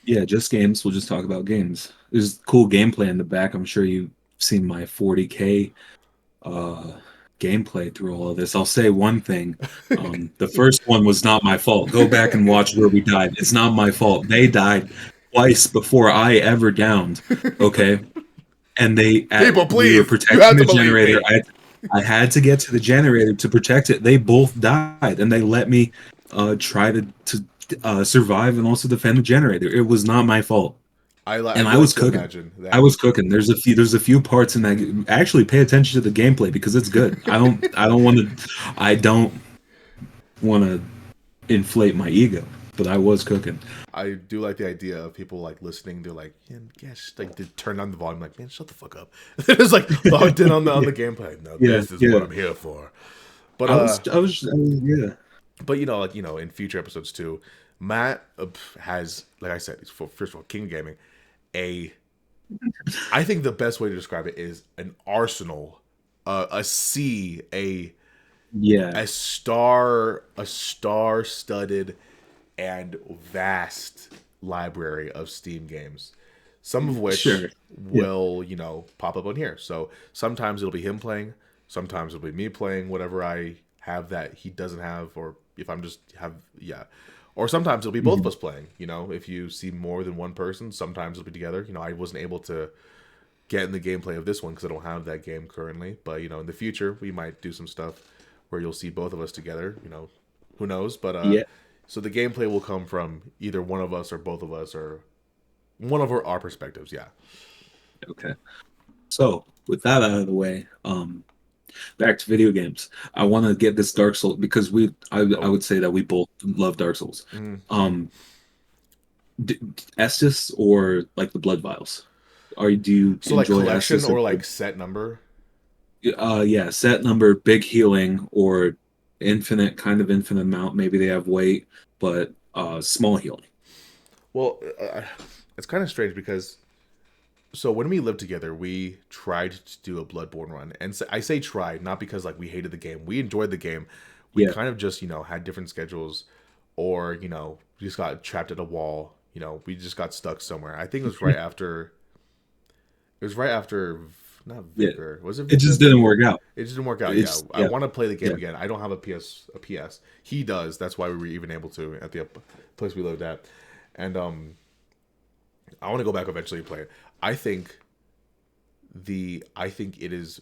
yeah, just games. We'll just talk about games. There's cool gameplay in the back. I'm sure you've seen my 40K uh gameplay through all of this. I'll say one thing. The first one was not my fault. Go back and watch where we died. It's not my fault. They died twice before I ever downed. Okay. And People, we were please, you have protecting to the believe generator. me. I had to get to the generator to protect it. They both died, and they let me try to survive and also defend the generator. It was not my fault, I and do I like was to cooking. imagine I that. was cooking. There's a few parts in that. Actually, pay attention to the gameplay because it's good. I don't want to inflate my ego, but I was cooking. I do like the idea of people like listening to like, yeah, like to turn on the volume, like, man, shut the fuck up. It's like logged in on the gameplay. No, Yeah, this is what yeah. I'm here for. But Yeah. but in future episodes too, Matt has, like I said, he's first of all king of gaming. A, I think the best way to describe it is an arsenal, a sea, Yeah, a star studded and vast library of Steam games, some of which sure. Yeah. will pop up on here. So sometimes it'll be him playing, sometimes it'll be me playing whatever I have that he doesn't have, or if I'm just have or sometimes it'll be both of us playing. If you see more than one person, sometimes it'll be together. I wasn't able to get in the gameplay of this one because I don't have that game currently, but in the future we might do some stuff where you'll see both of us together. Who knows? But Yeah. so the gameplay will come from either one of us or both of us or one of our perspectives. Yeah. Okay. So with that out of the way, back to video games. I want to get this Dark Souls because I would say that we both love Dark Souls. Mm. Estus or like the Blood Vials? Do you So like enjoy collection Estus or like set number? yeah, set number, big healing, or infinite amount. Maybe they have weight, but small healing. Well, it's kind of strange because so when we lived together, we tried to do a Bloodborne run, and I say tried not because like we hated the game. We enjoyed the game. We Yeah. kind of just had different schedules, or we just got trapped at a wall. We just got stuck somewhere. I think it was right after. It was right after. Not Yeah. Vigor. Was it? It Vigor? just didn't work out. It just didn't work out. It's I want to play the game yeah. again. I don't have a PS. He does. That's why we were even able to at the place we lived at, and I want to go back eventually and play it. I think it is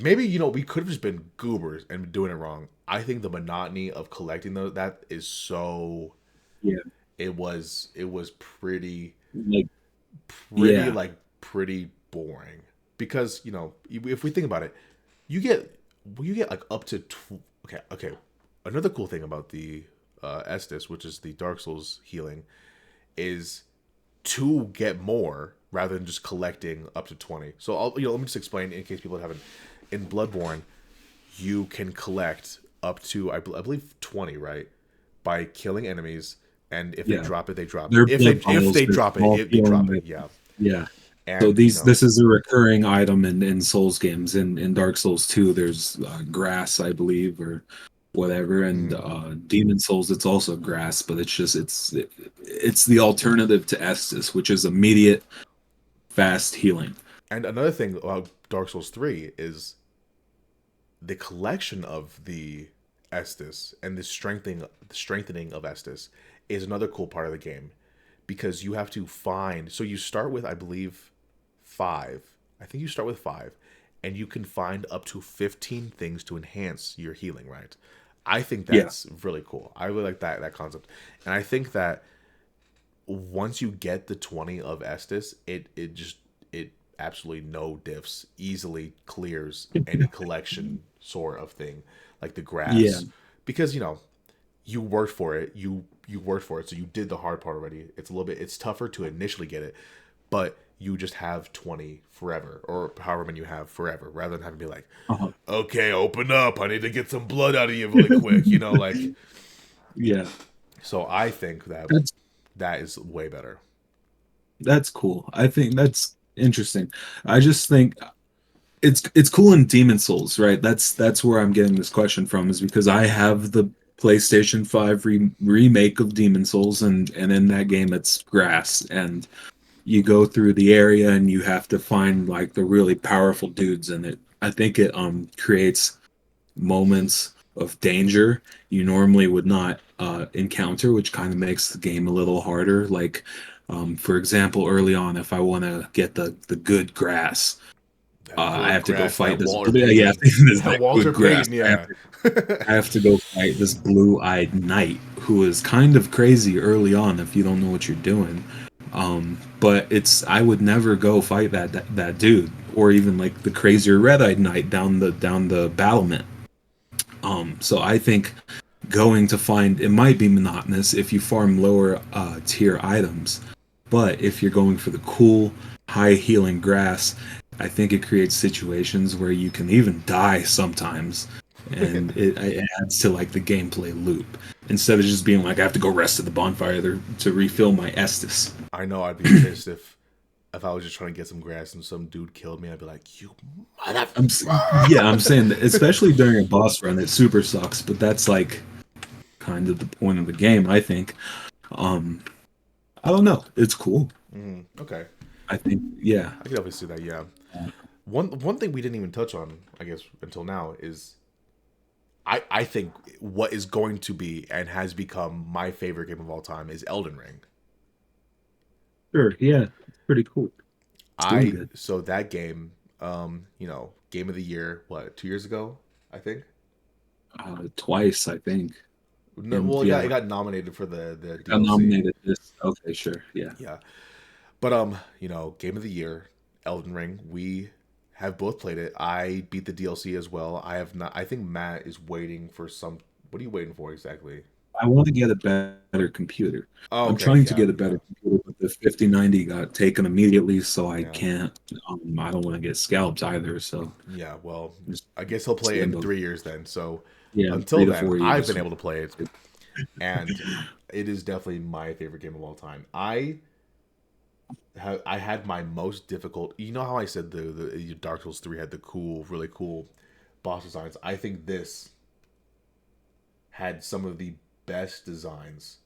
maybe we could have just been goobers and been doing it wrong. I think the monotony of collecting that is so. Yeah. It was pretty Like yeah. like pretty boring because if we think about it, you get like up to okay. Another cool thing about the Estus, which is the Dark Souls healing, is to get more rather than just collecting up to 20. So let me just explain in case people haven't. In Bloodborne, you can collect up to I believe 20, right? By killing enemies, and if they Yeah. drop it, they drop it. They're If blood bottles, they they're drop it, small they drop healing it. items. Yeah, Yeah. So and this is a recurring item in Souls games. In Dark Souls 2, there's grass, I believe, or whatever, and Demon Souls it's also grass, but it's the alternative to Estus, which is immediate, fast healing. and another thing about Dark Souls 3 is the collection of the Estus and the strengthening of Estus is another cool part of the game, because you have to find. So you start with, I believe, 5. I think you start with 5, and you can find up to 15 things to enhance your healing. Right? I think Yeah. that's really cool. I really like that concept, and I think that once you get the 20 of Estus, it absolutely no diffs, easily clears any collection sort of thing, like the Yeah. grass, because you worked for it. You worked for it, so you did the hard part already. It's tougher to initially get it, but you just have 20 forever, or however many you have forever, rather than having to be like, Uh-huh. okay, open up, I need to get some blood out of you really quick, like. Yeah. So I think that That's that is way better. that's cool. I think that's interesting. I just think it's cool in Demon Souls, right? That's where I'm getting this question from, is because I have the PlayStation 5 remake of Demon Souls, and in that game it's grass, and you go through the area and you have to find like the really powerful dudes in it. I think it creates moments of danger you normally would not encounter, which kind of makes the game a little harder. Like, for example, early on, if I want to get the good grass, That I good have to go grass, fight that this. Walter Yeah, Payton, this that that Walter good grass. Payton, yeah. I have to go fight this blue-eyed knight who is kind of crazy early on if you don't know what you're doing. But I would never go fight that dude, or even like the crazier red-eyed knight down the battlement. So I think going to find it might be monotonous if you farm lower tier items, but if you're going for the cool high healing grass, I think it creates situations where you can even die sometimes, and it adds to like the gameplay loop instead of just being like I have to go rest at the bonfire to refill my Estus. I know I'd be pissed if I was just trying to get some grass and some dude killed me. I'd be like, you I'm motherfucker. yeah, I'm saying that, especially during a boss run, it super sucks, but that's like kind of the point of the game, I think. Um, I don't know. It's cool. Okay, I think, yeah. I can definitely see that. Yeah. One thing we didn't even touch on, I guess, until now is I think what is going to be and has become my favorite game of all time is Elden Ring. Sure, yeah. It's pretty cool. It's doing good. So that game, game of the year, what, 2 years ago, I think. Twice, I think. No, And well, yeah, it got nominated for the got DLC. nominated this. Okay, sure, yeah. Yeah, but game of the year, Elden Ring. We have both played it. I beat the DLC as well. I have not. I think Matt is waiting for some. What are you waiting for exactly? I want to get a better computer. Oh, I'm okay, trying to yeah, get a better computer, but the 5090 got taken immediately, so I yeah, can't. I don't want to get scalped either, so yeah. Well, just I guess he'll play it in limbo. 3 years then. So Yeah, until three to then, four I've years. been able to play it, and it is definitely my favorite game of all time. I had my most difficult. You know how I said the Dark Souls 3 had the really cool boss designs. I think this had some of the best designs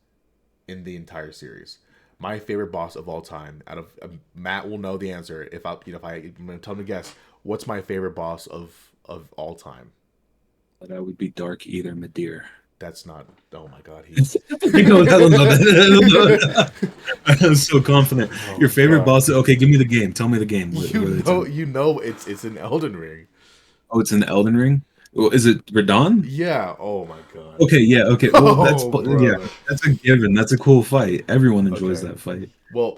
in the entire series. My favorite boss of all time. Out of Matt will know the answer if I'm gonna tell him to guess. What's my favorite boss of all time? That would be Dark Eater Madeir. That's not. Oh my god, I don't know that. I'm so confident. Oh Your favorite god. boss? Okay, give me the game. Tell me the game. What it's in. It's an Elden Ring. Oh, it's an Elden Ring. Well, is it Radon? Yeah. Oh my god. Okay, yeah, okay. Well, Oh yeah, brother. that's a given. That's a cool fight. Everyone enjoys Okay. that fight. Well,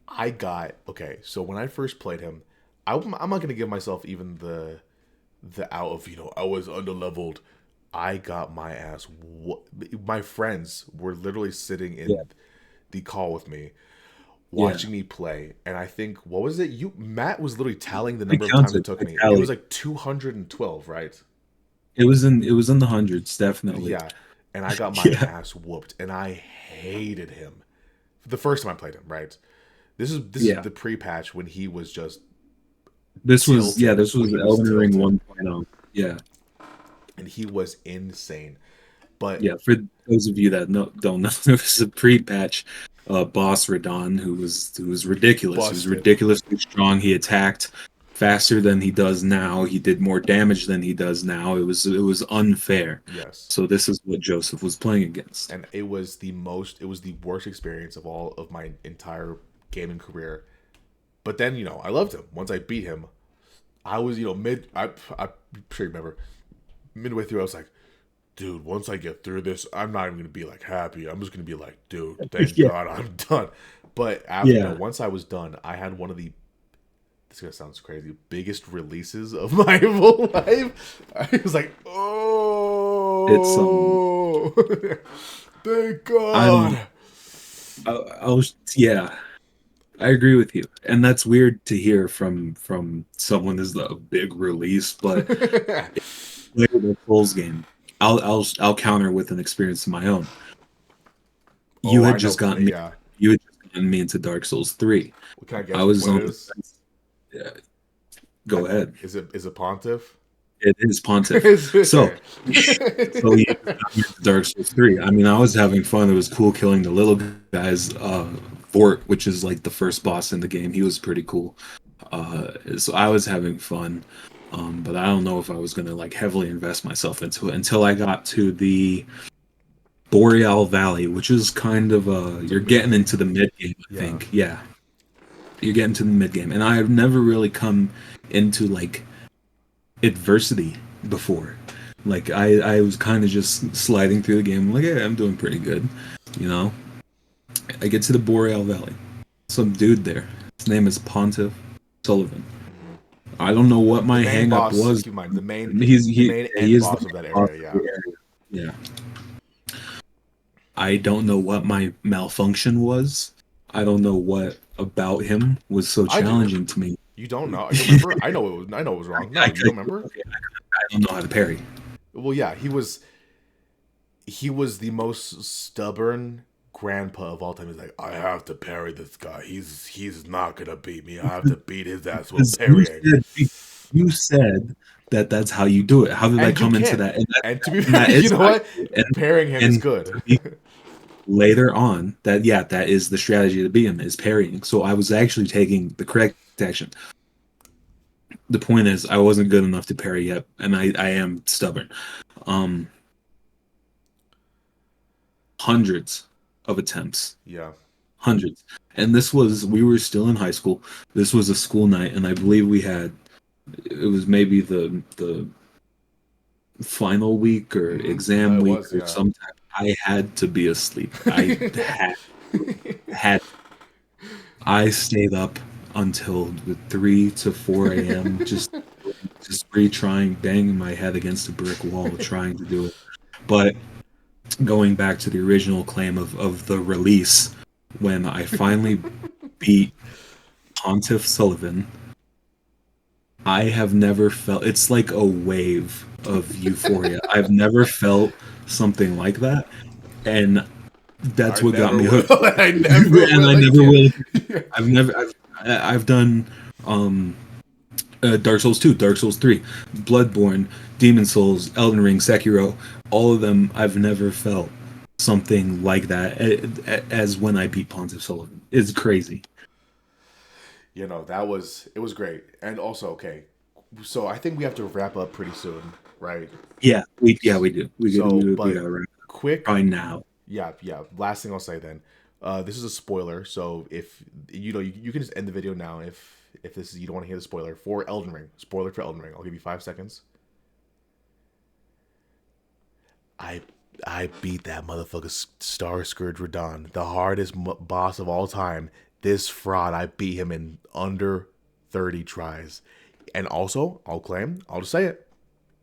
I got okay. So when I first played him, I'm not gonna give myself even the out of I was underleveled. I got my ass. My friends were literally sitting in Yeah, the call with me, yeah. watching me play, and I think what was it? Matt was literally tallying the I number of times it counted. took I me. It was tallied. like 212, right? It was in the hundreds, definitely. Yeah, and I got my Yeah, ass whooped, and I hated him the first time I played him. Right, this is yeah. the pre-patch when he was just This was tilted. this When was he was Elden Ring tilted, 1.0. Yeah, and he was insane. But yeah. For those of you that don't know, there was a pre-patch boss Radon who was ridiculous. He was busted. ridiculously strong. He attacked faster than he does now. He did more damage than he does now. It was unfair. Yes. So this is what Joseph was playing against. And it was the worst experience of all of my entire gaming career. But then, I loved him. Once I beat him, I was, I'm sure you remember, midway through, I was like, dude, once I get through this, I'm not even going to be like happy. I'm just going to be like, dude, thank Yeah, God I'm done. But after, yeah. once I was done, I had one of the, this gonna sounds crazy, biggest releases of my whole life. I was like, It's oh, thank I don't God. I was yeah. I agree with you, and that's weird to hear from someone as a big release. But played the Souls game. I'll counter with an experience of my own. You Oh, had I know. just gotten me. Yeah. You had just gotten me into Dark Souls 3. Can I I guess was what on it the is? fence. Yeah, go ahead. Is it Pontiff? It is Pontiff. Is So it? so you just got me into Dark Souls 3. I mean, I was having fun. It was cool killing the little guys. Vort, which is like the first boss in the game. He was pretty cool. So I was having fun. But I don't know if I was gonna like heavily invest myself into it until I got to the Boreal Valley, which is kind of The you're getting mid. into the mid game, I Yeah. think. Yeah, you're getting to the mid game, and I've never really come into like adversity before. Like I was kind of just sliding through the game. Like, yeah, I'm doing pretty good, you know. I get to the Boreal Valley. Some dude there. His name is Pontiff Sullivan. Mhm. I don't know what The my main hang up boss. was. Keep in mind the main, He's the main he end is the boss of that boss area. of Yeah. the area. Yeah. I don't know what my malfunction was. I don't know what about him was so I do. challenging to me. You don't know? You don't remember? I know it was. I know it was wrong. No, you don't remember? Okay, I don't know how to parry. Well, yeah. He was the most stubborn grandpa of all time. He's like, I have to parry this guy. He's not gonna beat me. I have to beat his ass with Because parrying. you said that that's how you do it. How did I And you come into can. that? And And to be and that you is know how you what? do it. Parrying him is And good. later on, that is the strategy to beat him is parrying. So I was actually taking the correct action. The point is, I wasn't good enough to parry yet, and I am stubborn. Um, Hundreds of attempts, Yeah. hundreds, and we were still in high school. This was a school night, and I believe it was maybe the final week or exam It week was, or yeah. sometime. I had to be asleep. Had I stayed up until the 3 to 4 a.m. just retrying, banging my head against a brick wall, trying to do it. But going back to the original claim of the release, when I finally beat Pontiff Sullivan, I have never felt it's like a wave of euphoria. I've never felt something like that. And that's I what got never me will. hooked. I never And I will never again. will. I've done Dark Souls 2, Dark Souls 3, Bloodborne, Demon Souls, Elden Ring, Sekiro. All of them, I've never felt something like that as when I beat Pontiff Sullivan. It's crazy. It was great. And also, okay, so I think we have to wrap up pretty soon, right? Yeah, we do. We But gotta wrap it up quick, right now. yeah, yeah. Last thing I'll say then, this is a spoiler, so if you can just end the video now if this is you don't want to hear the spoiler for Elden Ring. Spoiler for Elden Ring. I'll give you 5 seconds. I I beat that motherfucker Star Scourge Radon, the hardest boss of all time. This fraud, I beat him in under 30 tries. And also, I'll just say it.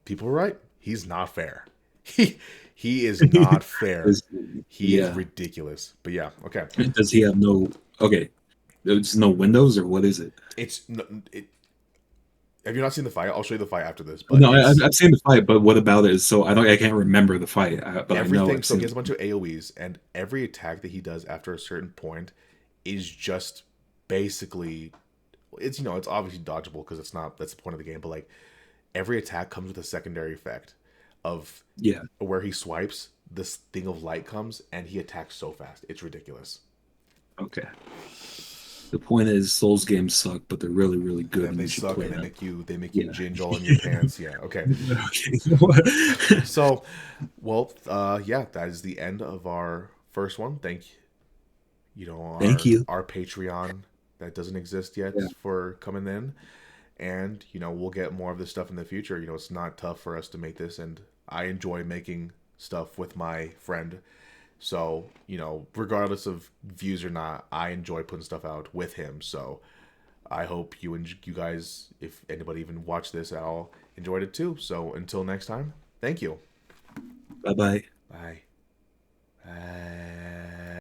People are right. He's not fair. He is not fair. He is Yeah. ridiculous. But yeah, okay. Does he have no? Okay, there's no windows or what is it? It's it, Have you not seen the fight? I'll show you the fight after this. But No, it's I've seen the fight, but what about it? So I can't remember the fight, but I know everything. I've So he seen. has a bunch of AOE's, and every attack that he does after a certain point is just basically it's it's obviously dodgeable because it's not that's the point of the game. But like every attack comes with a secondary effect of Yeah. where he swipes, this thing of light comes and he attacks so fast. It's ridiculous. Okay. The point is, Souls games suck, but they're really, really good, Yeah, and they you should suck play and them. they make you Yeah. ginge all in your pants. Yeah, okay. Okay. So, well, yeah, that is the end of our first one. Thank Thank you. our Patreon that doesn't exist yet Yeah. for coming in, and we'll get more of this stuff in the future. It's not tough for us to make this, and I enjoy making stuff with my friend. So, regardless of views or not, I enjoy putting stuff out with him. So, I hope you guys, if anybody even watched this at all, enjoyed it too. So, until next time, thank you. Bye bye. Bye. Bye.